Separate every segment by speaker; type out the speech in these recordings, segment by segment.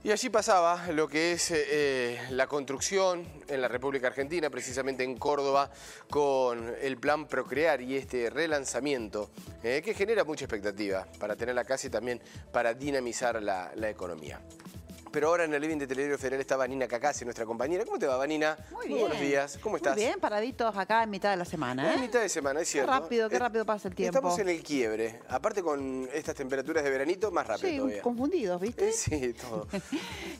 Speaker 1: Y allí pasaba lo que es la construcción en la República Argentina, precisamente en Córdoba, con el plan Procrear y este relanzamiento que genera mucha expectativa para tenerla casi también para dinamizar la economía. Pero ahora en el living de Telediario Federal está Vanina Cacase, nuestra compañera. ¿Cómo te va, Vanina?
Speaker 2: Muy bien.
Speaker 1: Buenos días. ¿Cómo estás?
Speaker 2: Muy bien, paraditos acá en mitad de la semana, ¿eh?
Speaker 1: En mitad de semana, es cierto.
Speaker 2: Qué rápido pasa el tiempo.
Speaker 1: Estamos en el quiebre. Aparte con estas temperaturas de veranito, más rápido
Speaker 2: sí,
Speaker 1: todavía.
Speaker 2: Confundidos, ¿viste?
Speaker 1: Sí, todo.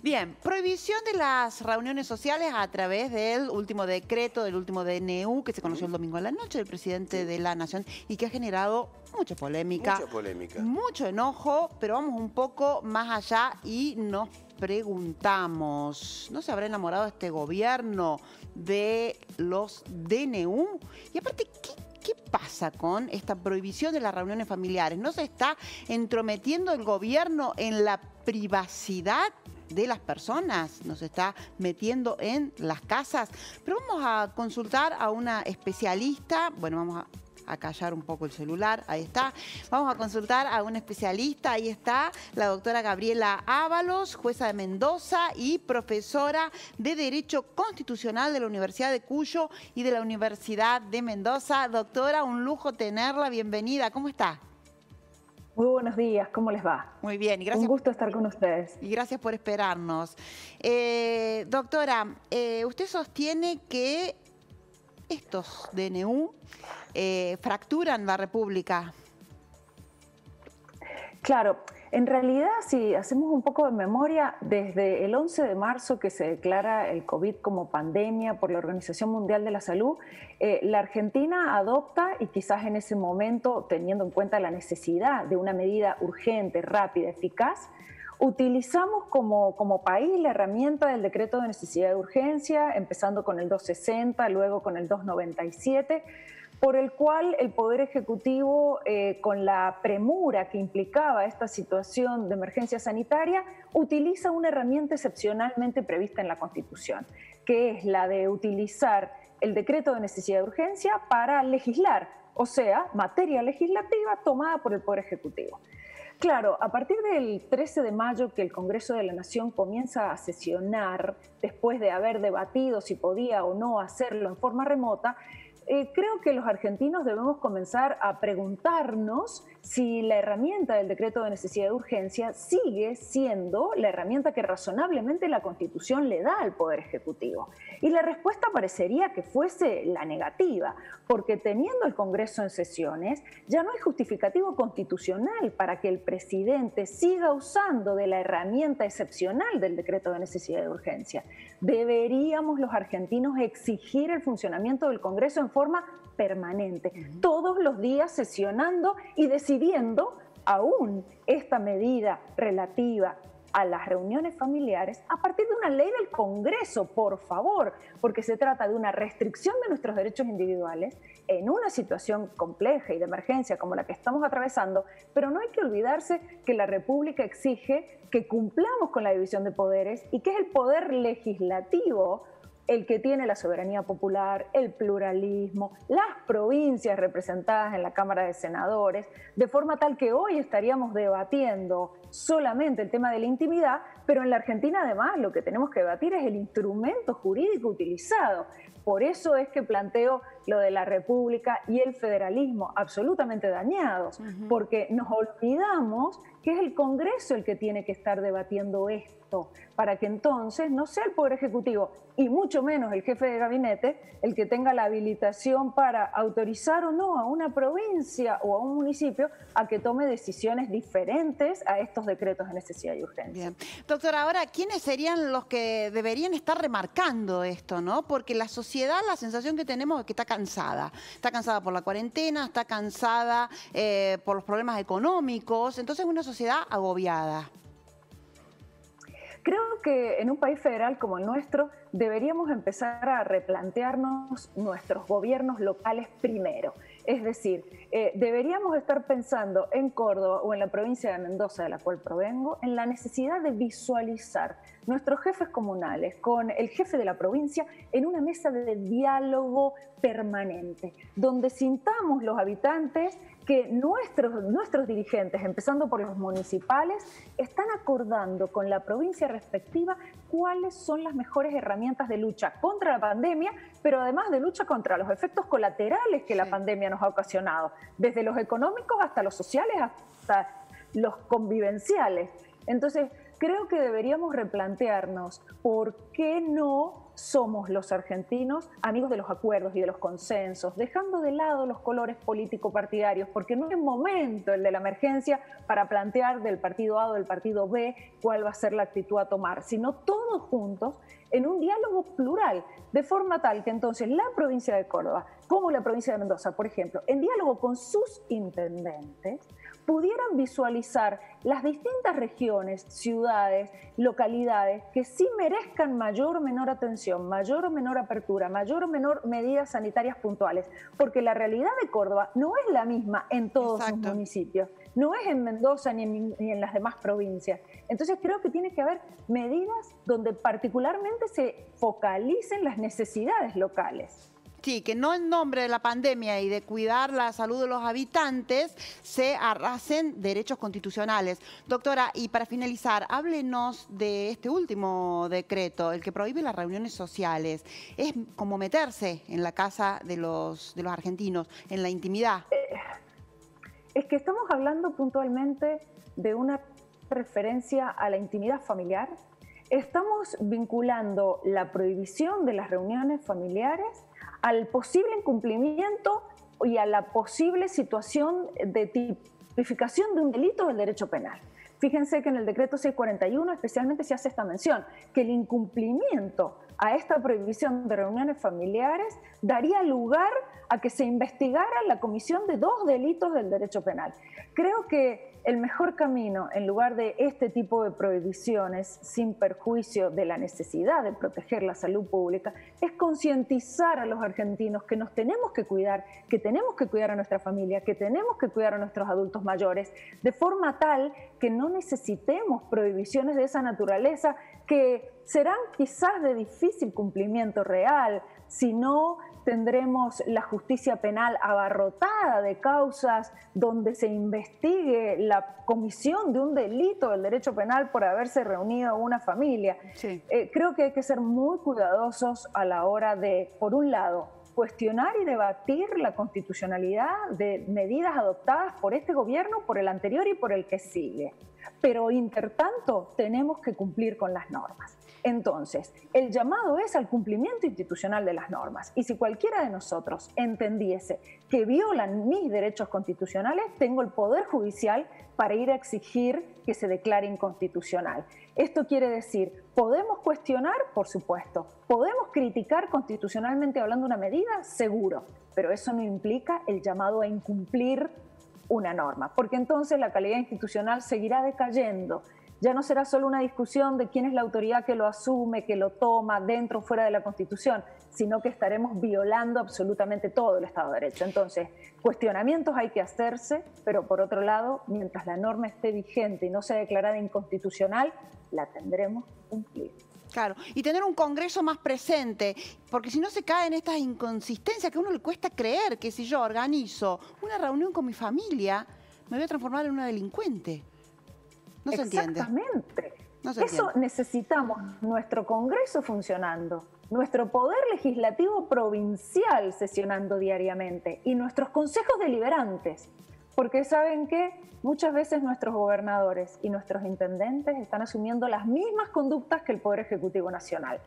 Speaker 2: Bien, prohibición de las reuniones sociales a través del último decreto, del último DNU que se conoció el domingo a la noche del presidente de la Nación y que ha generado mucha polémica.
Speaker 1: Mucha polémica.
Speaker 2: Mucho enojo, pero vamos un poco más allá y nos preguntamos, ¿no se habrá enamorado este gobierno de los DNU? Y aparte, ¿qué pasa con esta prohibición de las reuniones familiares? ¿No se está entrometiendo el gobierno en la privacidad de las personas? ¿Nos está metiendo en las casas? Pero vamos a consultar a una especialista. Bueno, vamos a callar un poco el celular, ahí está. Vamos a consultar a un especialista, ahí está, la doctora Gabriela Ábalos, jueza de Mendoza y profesora de Derecho Constitucional de la Universidad de Cuyo y de la Universidad de Mendoza. Doctora, un lujo tenerla, bienvenida, ¿cómo está?
Speaker 3: Muy buenos días, ¿cómo les va?
Speaker 2: Muy bien, y gracias.
Speaker 3: Un gusto estar con ustedes.
Speaker 2: Y gracias por esperarnos. Doctora, usted sostiene que estos DNU fracturan la República.
Speaker 3: Claro, en realidad, si hacemos un poco de memoria, desde el 11 de marzo que se declara el COVID como pandemia por la Organización Mundial de la Salud, la Argentina adopta, y quizás en ese momento, teniendo en cuenta la necesidad de una medida urgente, rápida, eficaz, utilizamos como país la herramienta del decreto de necesidad de urgencia, empezando con el 260, luego con el 297, por el cual el Poder Ejecutivo, con la premura que implicaba esta situación de emergencia sanitaria, utiliza una herramienta excepcionalmente prevista en la Constitución, que es la de utilizar el decreto de necesidad de urgencia para legislar, o sea, materia legislativa tomada por el Poder Ejecutivo. Claro, a partir del 13 de mayo que el Congreso de la Nación comienza a sesionar, después de haber debatido si podía o no hacerlo en forma remota, creo que los argentinos debemos comenzar a preguntarnos si la herramienta del decreto de necesidad de urgencia sigue siendo la herramienta que razonablemente la Constitución le da al Poder Ejecutivo. Y la respuesta parecería que fuese la negativa, porque teniendo el Congreso en sesiones, ya no hay justificativo constitucional para que el presidente siga usando de la herramienta excepcional del decreto de necesidad de urgencia. Deberíamos los argentinos exigir el funcionamiento del Congreso en forma permanente, todos los días sesionando y decidiendo aún esta medida relativa a las reuniones familiares a partir de una ley del Congreso, por favor, porque se trata de una restricción de nuestros derechos individuales en una situación compleja y de emergencia como la que estamos atravesando, pero no hay que olvidarse que la República exige que cumplamos con la división de poderes y que es el poder legislativo el que tiene la soberanía popular, el pluralismo, las provincias representadas en la Cámara de Senadores, de forma tal que hoy estaríamos debatiendo solamente el tema de la intimidad, pero en la Argentina además lo que tenemos que debatir es el instrumento jurídico utilizado. Por eso es que planteo lo de la República y el federalismo absolutamente dañados, porque nos olvidamos que es el Congreso el que tiene que estar debatiendo esto, para que entonces no sea el Poder Ejecutivo y mucho menos el jefe de gabinete el que tenga la habilitación para autorizar o no a una provincia o a un municipio a que tome decisiones diferentes a estos decretos de necesidad y urgencia.
Speaker 2: Bien. Doctora, ahora, ¿quiénes serían los que deberían estar remarcando esto, no? Porque la sociedad, la sensación que tenemos es que está cansada por la cuarentena, está cansada por los problemas económicos, entonces es una sociedad agobiada.
Speaker 3: Creo que en un país federal como el nuestro deberíamos empezar a replantearnos nuestros gobiernos locales primero. Es decir, deberíamos estar pensando en Córdoba o en la provincia de Mendoza, de la cual provengo, en la necesidad de visualizar nuestros jefes comunales con el jefe de la provincia en una mesa de diálogo permanente, donde sintamos los habitantes que nuestros dirigentes, empezando por los municipales, están acordando con la provincia respectiva cuáles son las mejores herramientas de lucha contra la pandemia, pero además de lucha contra los efectos colaterales que la pandemia nos ha ocasionado, desde los económicos hasta los sociales, hasta los convivenciales. Entonces, creo que deberíamos replantearnos por qué no somos los argentinos amigos de los acuerdos y de los consensos, dejando de lado los colores político-partidarios, porque no es momento el de la emergencia para plantear del partido A o del partido B cuál va a ser la actitud a tomar, sino todos juntos en un diálogo plural, de forma tal que entonces la provincia de Córdoba, como la provincia de Mendoza, por ejemplo, en diálogo con sus intendentes, pudieran visualizar las distintas regiones, ciudades, localidades que sí merezcan mayor o menor atención, mayor o menor apertura, mayor o menor medidas sanitarias puntuales, porque la realidad de Córdoba no es la misma en todos sus municipios, no es en Mendoza ni en las demás provincias. Entonces creo que tiene que haber medidas donde particularmente se focalicen las necesidades locales.
Speaker 2: Sí, que no en nombre de la pandemia y de cuidar la salud de los habitantes se arrasen derechos constitucionales. Doctora, y para finalizar, háblenos de este último decreto, el que prohíbe las reuniones sociales. Es como meterse en la casa de los argentinos, en la intimidad.
Speaker 3: Es que estamos hablando puntualmente de una referencia a la intimidad familiar. Estamos vinculando la prohibición de las reuniones familiares al posible incumplimiento y a la posible situación de tipificación de un delito del derecho penal. Fíjense que en el decreto 641 especialmente se hace esta mención, que el incumplimiento a esta prohibición de reuniones familiares daría lugar a que se investigara la comisión de 2 delitos del derecho penal. Creo que el mejor camino, en lugar de este tipo de prohibiciones sin perjuicio de la necesidad de proteger la salud pública, es concientizar a los argentinos que nos tenemos que cuidar, que tenemos que cuidar a nuestra familia, que tenemos que cuidar a nuestros adultos mayores, de forma tal que no necesitemos prohibiciones de esa naturaleza que serán quizás de difícil cumplimiento real, si no tendremos la justicia penal abarrotada de causas donde se investigue la comisión de un delito del derecho penal por haberse reunido una familia. Sí. Creo que hay que ser muy cuidadosos a la hora de, por un lado, cuestionar y debatir la constitucionalidad de medidas adoptadas por este gobierno, por el anterior y por el que sigue. Pero, intertanto, tenemos que cumplir con las normas. Entonces, el llamado es al cumplimiento institucional de las normas. Y si cualquiera de nosotros entendiese que violan mis derechos constitucionales, tengo el Poder Judicial para ir a exigir que se declare inconstitucional. Esto quiere decir, ¿podemos cuestionar? Por supuesto. ¿Podemos criticar constitucionalmente hablando una medida? Seguro. Pero eso no implica el llamado a incumplir una norma, porque entonces la calidad institucional seguirá decayendo. Ya no será solo una discusión de quién es la autoridad que lo asume, que lo toma dentro o fuera de la Constitución, sino que estaremos violando absolutamente todo el Estado de Derecho. Entonces, cuestionamientos hay que hacerse, pero por otro lado, mientras la norma esté vigente y no sea declarada inconstitucional, la tendremos que cumplir.
Speaker 2: Claro, y tener un Congreso más presente, porque si no se caen estas inconsistencias que a uno le cuesta creer que si yo organizo una reunión con mi familia, me voy a transformar en una delincuente. No se entiende.
Speaker 3: Exactamente.
Speaker 2: No se entiende.
Speaker 3: Eso necesitamos, nuestro Congreso funcionando, nuestro Poder Legislativo Provincial sesionando diariamente y nuestros consejos deliberantes. Porque ¿saben qué? Muchas veces nuestros gobernadores y nuestros intendentes están asumiendo las mismas conductas que el Poder Ejecutivo Nacional,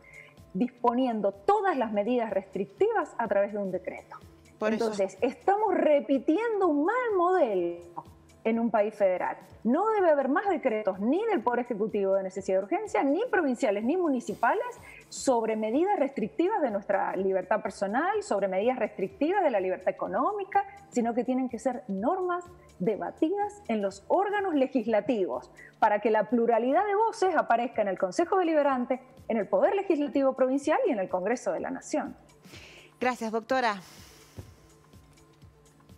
Speaker 3: disponiendo todas las medidas restrictivas a través de un decreto. Entonces, estamos repitiendo un mal modelo en un país federal. No debe haber más decretos ni del Poder Ejecutivo de necesidad de urgencia, ni provinciales, ni municipales, sobre medidas restrictivas de nuestra libertad personal, sobre medidas restrictivas de la libertad económica, sino que tienen que ser normas debatidas en los órganos legislativos para que la pluralidad de voces aparezca en el Consejo Deliberante, en el Poder Legislativo Provincial y en el Congreso de la Nación.
Speaker 2: Gracias, doctora.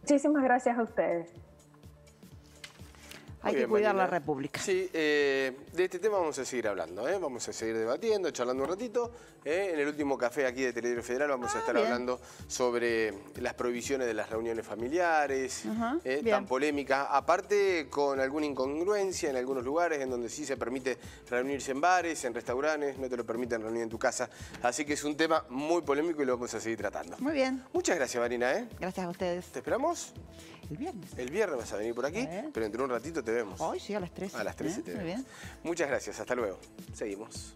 Speaker 3: Muchísimas gracias a ustedes.
Speaker 2: Hay que cuidar la República.
Speaker 1: Sí, de este tema vamos a seguir hablando, vamos a seguir debatiendo, charlando un ratito. En el último café aquí de Telediario Federal vamos a estar hablando sobre las prohibiciones de las reuniones familiares, tan polémica, aparte con alguna incongruencia en algunos lugares en donde sí se permite reunirse en bares, en restaurantes, no te lo permiten reunir en tu casa. Así que es un tema muy polémico y lo vamos a seguir tratando.
Speaker 2: Muy bien.
Speaker 1: Muchas gracias, Marina.
Speaker 2: Gracias a ustedes.
Speaker 1: ¿Te esperamos?
Speaker 2: El viernes.
Speaker 1: El viernes vas a venir por aquí, pero entre un ratito te vemos.
Speaker 2: Hoy sí, a las 13.
Speaker 1: A las 13 te vemos.
Speaker 2: Muy bien.
Speaker 1: Muchas gracias, hasta luego. Seguimos.